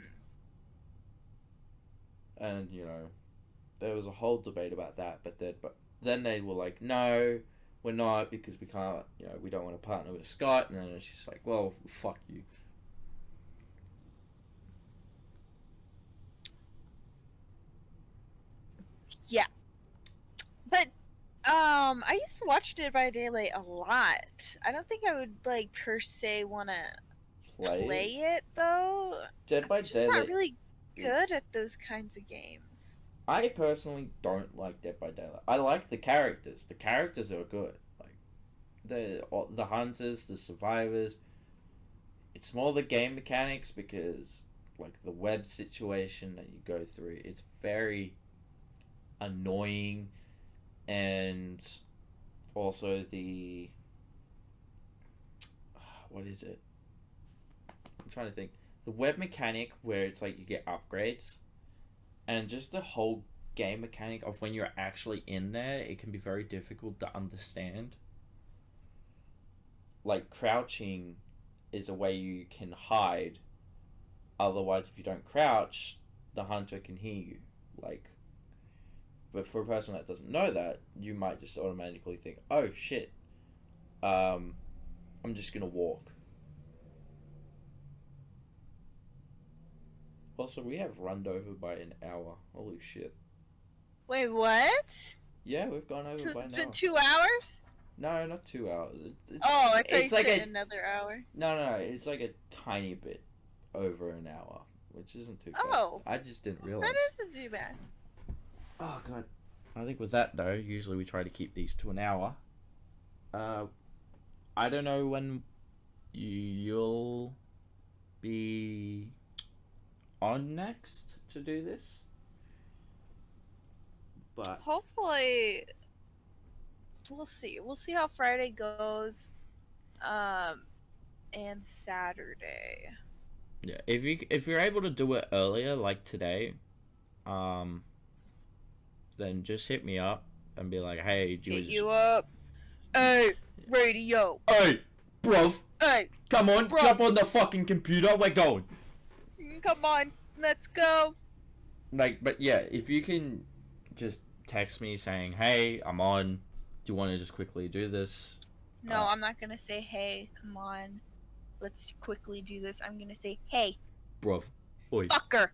And, you know, there was a whole debate about that, but then they were like, no, we're not, because we can't, you know, we don't want to partner with Scott. And then it's just like, well, fuck you. Yeah. But I used to watch Dead by Daylight a lot. I don't think I would like per se want to play it though. Dead by I'm just Daylight. Not really good at those kinds of games. I personally don't like Dead by Daylight. I like the characters. The characters are good. Like the hunters, the survivors. It's more the game mechanics because like the web situation that you go through, it's very annoying, and also the what is it? I'm trying to think. The web mechanic where it's like you get upgrades, and just the whole game mechanic of when you're actually in there, it can be very difficult to understand. Like crouching is a way you can hide. Otherwise, if you don't crouch, the hunter can hear you. Like, but for a person that doesn't know that, you might just automatically think, "Oh shit, I'm just gonna walk." Also, we have run over by an hour. Holy shit! Wait, what? Yeah, we've gone over by an It's been hour. 2 hours? No, not 2 hours. I thought you like said another hour. No, it's like a tiny bit over an hour, which isn't too bad. Oh. I just didn't realize. That isn't too bad. Oh god. I think with that though, usually we try to keep these to an hour. I don't know when you'll be on next to do this, but hopefully we'll see. We'll see how Friday goes, and Saturday. yeah, if you're able to do it earlier, like today, then just hit me up and be like, hey, do hit you up. Hey, radio. Hey, bruv. Hey, come on, bruv. jump on the fucking computer. We're going. Come on, let's go. Like, but yeah, if you can just text me saying, hey, I'm on. Do you want to just quickly do this? No, I'm not gonna say, hey, come on, let's quickly do this. I'm gonna say, hey, bruv, oi, fucker,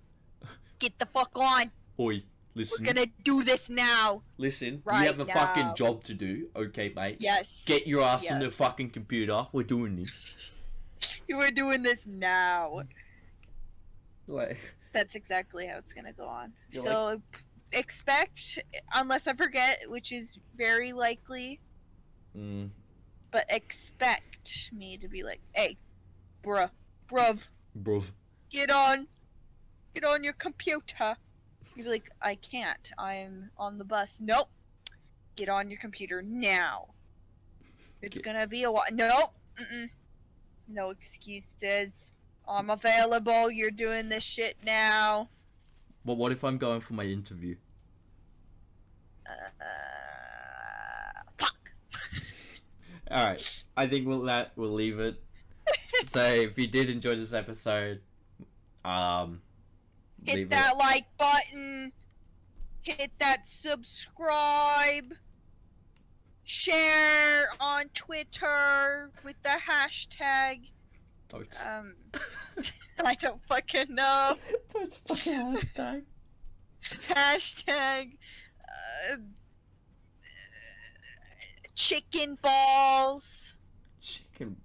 get the fuck on. Oi, listen. We're gonna do this now. Listen, right we have a now. fucking job to do, okay, mate? Yes. Get your ass in the fucking computer. We're doing this. We're doing this now. Like. That's exactly how it's gonna go on. You're so expect, unless I forget, which is very likely, but expect me to be like, hey, bruv, get on your computer. You'd be like, I can't, I'm on the bus. Nope, get on your computer now. It's gonna be a while. Nope, no excuses. I'm available. You're doing this shit now. But what if I'm going for my interview? Fuck. Alright, I think we'll leave it. So if you did enjoy this episode, hit that like button. Hit that subscribe. Share on Twitter with the hashtag. I don't fucking know. Don't start the hashtag. Hashtag chicken balls. Chicken.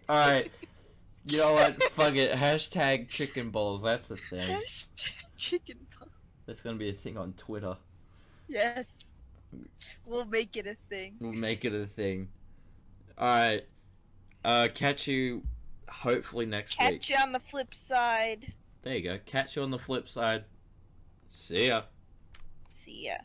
Alright. You know what? Fuck it. Hashtag chicken balls. That's a thing. Chicken balls. That's gonna be a thing on Twitter. Yes. We'll make it a thing. We'll make it a thing. Alright. Catch you hopefully next week. Catch you on the flip side. There you go. Catch you on the flip side. See ya. See ya.